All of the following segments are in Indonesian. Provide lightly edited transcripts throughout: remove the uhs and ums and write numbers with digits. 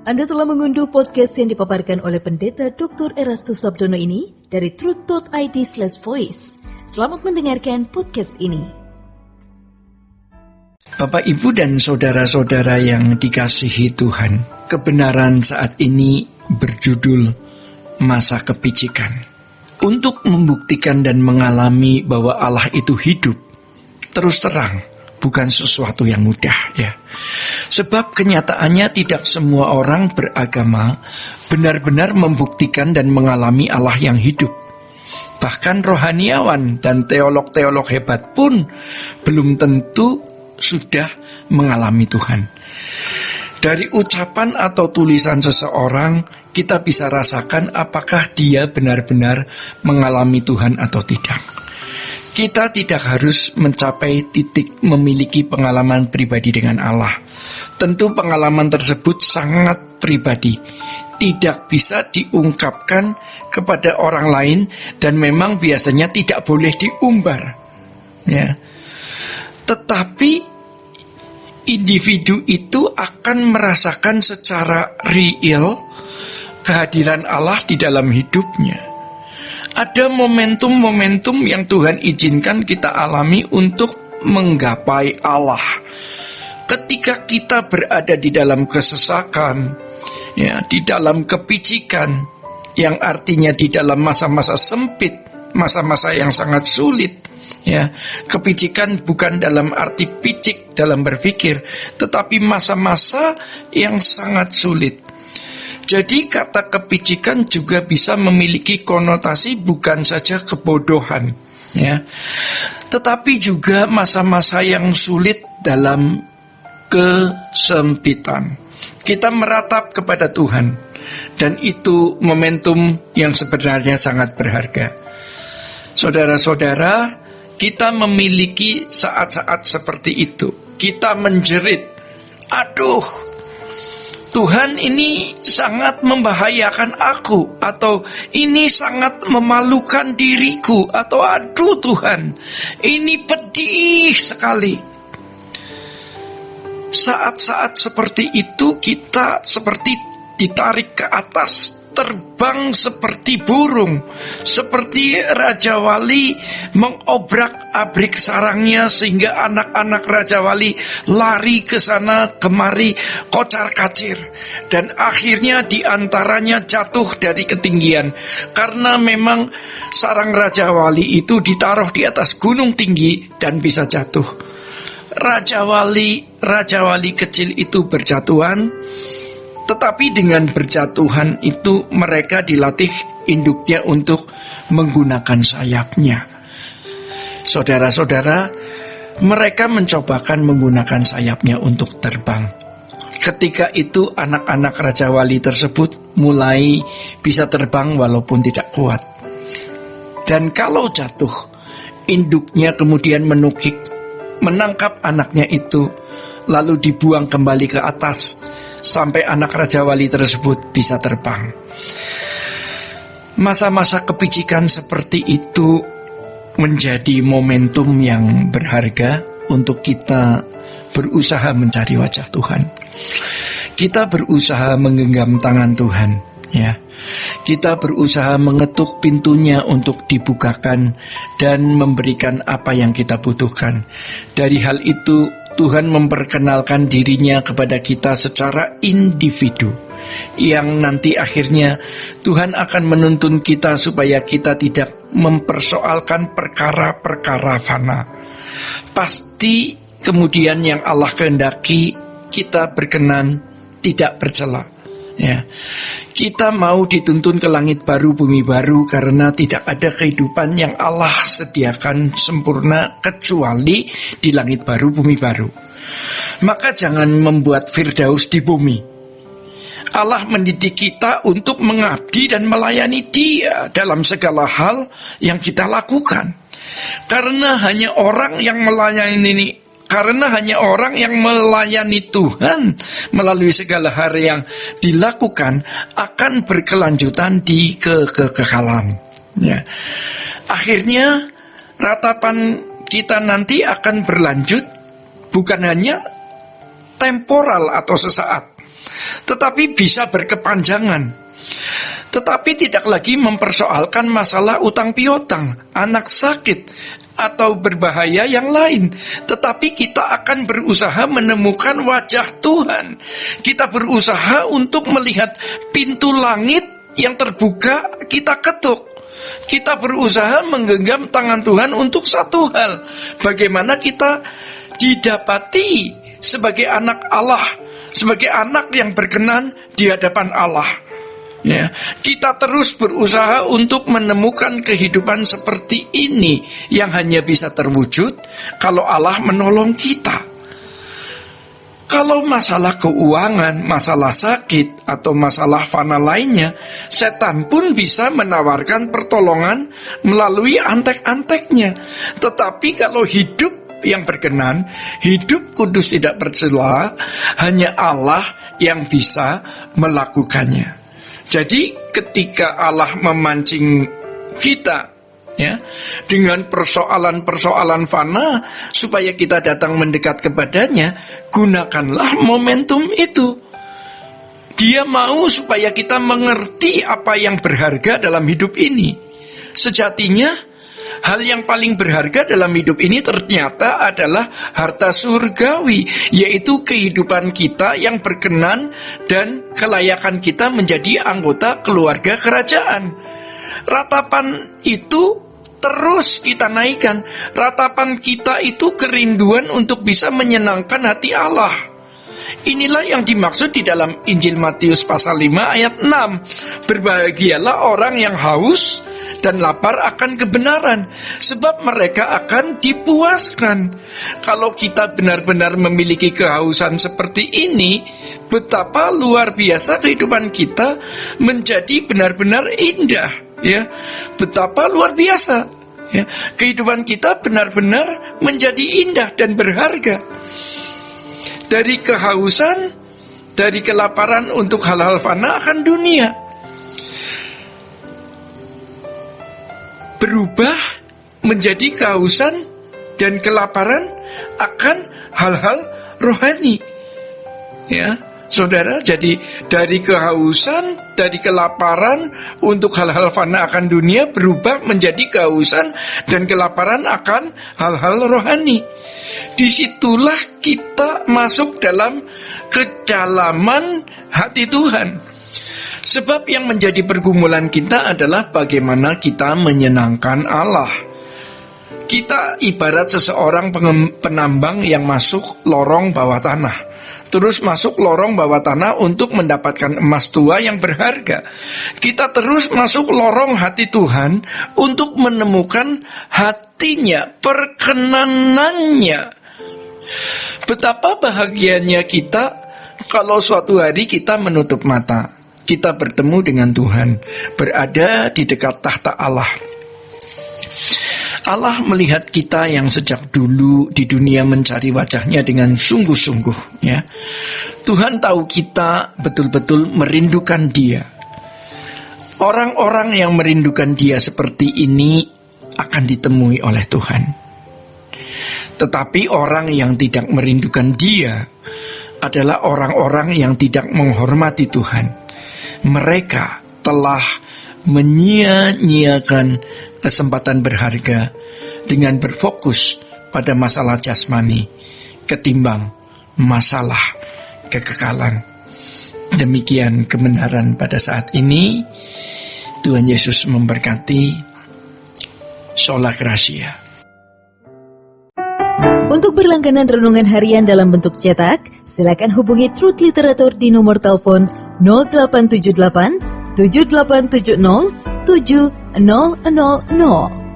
Anda telah mengunduh podcast yang dipaparkan oleh Pendeta Dr. Erastus Sabdono ini dari truth.id/voice. Selamat mendengarkan podcast ini. Bapak, Ibu, dan saudara-saudara yang dikasihi Tuhan, kebenaran saat ini berjudul masa kepicikan. Untuk membuktikan dan mengalami bahwa Allah itu hidup, terus terang, bukan sesuatu yang mudah, ya. Sebab kenyataannya tidak semua orang beragama benar-benar membuktikan dan mengalami Allah yang hidup. Bahkan rohaniawan dan teolog-teolog hebat pun belum tentu sudah mengalami Tuhan. Dari ucapan atau tulisan seseorang, kita bisa rasakan apakah dia benar-benar mengalami Tuhan atau tidak. Kita tidak harus mencapai titik memiliki pengalaman pribadi dengan Allah. Tentu pengalaman tersebut sangat pribadi, tidak bisa diungkapkan kepada orang lain, dan memang biasanya tidak boleh diumbar, ya. Tetapi individu itu akan merasakan secara real kehadiran Allah di dalam hidupnya. Ada momentum-momentum yang Tuhan izinkan kita alami untuk menggapai Allah. Ketika kita berada di dalam kesesakan, ya, di dalam kepicikan, yang artinya di dalam masa-masa sempit, masa-masa yang sangat sulit, ya. Kepicikan bukan dalam arti picik dalam berpikir, tetapi masa-masa yang sangat sulit. Jadi kata kepicikan juga bisa memiliki konotasi bukan saja kebodohan, ya, tetapi juga masa-masa yang sulit dalam kesempitan. Kita meratap kepada Tuhan, dan itu momentum yang sebenarnya sangat berharga. Saudara-saudara, kita memiliki saat-saat seperti itu. Kita menjerit, aduh, Tuhan, ini sangat membahayakan aku, atau ini sangat memalukan diriku, atau aduh Tuhan, ini pedih sekali. Saat-saat seperti itu kita seperti ditarik ke atas, terbang seperti burung, seperti Raja Wali mengobrak-abrik sarangnya sehingga anak-anak Raja Wali lari ke sana kemari kocar-kacir, dan akhirnya diantaranya jatuh dari ketinggian karena memang sarang Raja Wali itu ditaruh di atas gunung tinggi dan bisa jatuh. Raja Wali kecil itu berjatuhan. Tetapi dengan berjatuhan itu mereka dilatih induknya untuk menggunakan sayapnya. Saudara-saudara, mereka mencobakan menggunakan sayapnya untuk terbang. Ketika itu anak-anak Raja Wali tersebut mulai bisa terbang walaupun tidak kuat. Dan kalau jatuh, induknya kemudian menukik, menangkap anaknya itu, lalu dibuang kembali ke atas, sampai anak Raja Wali tersebut bisa terbang. Masa-masa kepicikan seperti itu menjadi momentum yang berharga untuk kita berusaha mencari wajah Tuhan. Kita berusaha menggenggam tangan Tuhan, ya. Kita berusaha mengetuk pintunya untuk dibukakan dan memberikan apa yang kita butuhkan. Dari hal itu Tuhan memperkenalkan dirinya kepada kita secara individu, yang nanti akhirnya Tuhan akan menuntun kita supaya kita tidak mempersoalkan perkara-perkara fana. Pasti kemudian yang Allah kehendaki kita berkenan, tidak bercela, ya. Kita mau dituntun ke langit baru, bumi baru, karena tidak ada kehidupan yang Allah sediakan sempurna kecuali di langit baru, bumi baru. Maka jangan membuat Firdaus di bumi. Allah mendidik kita untuk mengabdi dan melayani Dia dalam segala hal yang kita lakukan. Karena hanya orang yang melayani Tuhan melalui segala hal yang dilakukan akan berkelanjutan di kekekalan, ya. Akhirnya ratapan kita nanti akan berlanjut, bukan hanya temporal atau sesaat, tetapi bisa berkepanjangan. Tetapi tidak lagi mempersoalkan masalah utang piutang, anak sakit, atau berbahaya yang lain. Tetapi kita akan berusaha menemukan wajah Tuhan. Kita berusaha untuk melihat pintu langit yang terbuka, kita ketuk. Kita berusaha menggenggam tangan Tuhan untuk satu hal. Bagaimana kita didapati sebagai anak Allah, sebagai anak yang berkenan di hadapan Allah. Ya, kita terus berusaha untuk menemukan kehidupan seperti ini yang hanya bisa terwujud kalau Allah menolong kita. Kalau masalah keuangan, masalah sakit, atau masalah fana lainnya, setan pun bisa menawarkan pertolongan melalui antek-anteknya. Tetapi kalau hidup yang berkenan, hidup kudus tidak bercela, hanya Allah yang bisa melakukannya. Jadi ketika Allah memancing kita ya dengan persoalan-persoalan fana supaya kita datang mendekat kepadanya, gunakanlah momentum itu. Dia mau supaya kita mengerti apa yang berharga dalam hidup ini. Sejatinya hal yang paling berharga dalam hidup ini ternyata adalah harta surgawi, yaitu kehidupan kita yang berkenan dan kelayakan kita menjadi anggota keluarga kerajaan. Ratapan itu terus kita naikkan. Ratapan kita itu kerinduan untuk bisa menyenangkan hati Allah. Inilah yang dimaksud di dalam Injil Matius pasal 5 ayat 6. Berbahagialah orang yang haus dan lapar akan kebenaran, sebab mereka akan dipuaskan. Kalau kita benar-benar memiliki kehausan seperti ini, betapa luar biasa kehidupan kita menjadi benar-benar indah, ya. Betapa luar biasa, ya. Kehidupan kita benar-benar menjadi indah dan berharga. Dari kehausan, dari kelaparan untuk hal-hal fana akan dunia, berubah menjadi kehausan dan kelaparan akan hal-hal rohani. Ya, saudara, jadi dari kehausan, dari kelaparan untuk hal-hal fana akan dunia berubah menjadi kehausan dan kelaparan akan hal-hal rohani. Disitulah kita masuk dalam kedalaman hati Tuhan. Sebab yang menjadi pergumulan kita adalah bagaimana kita menyenangkan Allah. Kita ibarat seseorang penambang yang masuk lorong bawah tanah, terus masuk lorong bawah tanah untuk mendapatkan emas tua yang berharga. Kita terus masuk lorong hati Tuhan untuk menemukan hatinya, perkenanannya. Betapa bahagianya kita kalau suatu hari kita menutup mata, kita bertemu dengan Tuhan, berada di dekat tahta Allah. Allah melihat kita yang sejak dulu di dunia mencari wajahnya dengan sungguh-sungguh, ya. Tuhan tahu kita betul-betul merindukan Dia. Orang-orang yang merindukan Dia seperti ini akan ditemui oleh Tuhan. Tetapi orang yang tidak merindukan Dia adalah orang-orang yang tidak menghormati Tuhan. Mereka telah menyia-nyiakan kesempatan berharga dengan berfokus pada masalah jasmani ketimbang masalah kekekalan. Demikian kebenaran pada saat ini. Tuhan Yesus memberkati. Sola Gracia. Untuk berlangganan renungan harian dalam bentuk cetak, silakan hubungi Truth Literatur di nomor telepon 0878 7870 7000.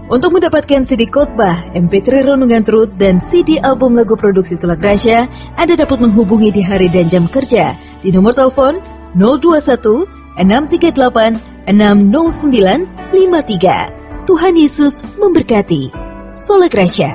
Untuk mendapatkan CD khotbah, MP3 renungan Truth, dan CD album lagu produksi Sola Gracia, Anda dapat menghubungi di hari dan jam kerja di nomor telepon 021 638 60953. Tuhan Yesus memberkati. Sola Gracia.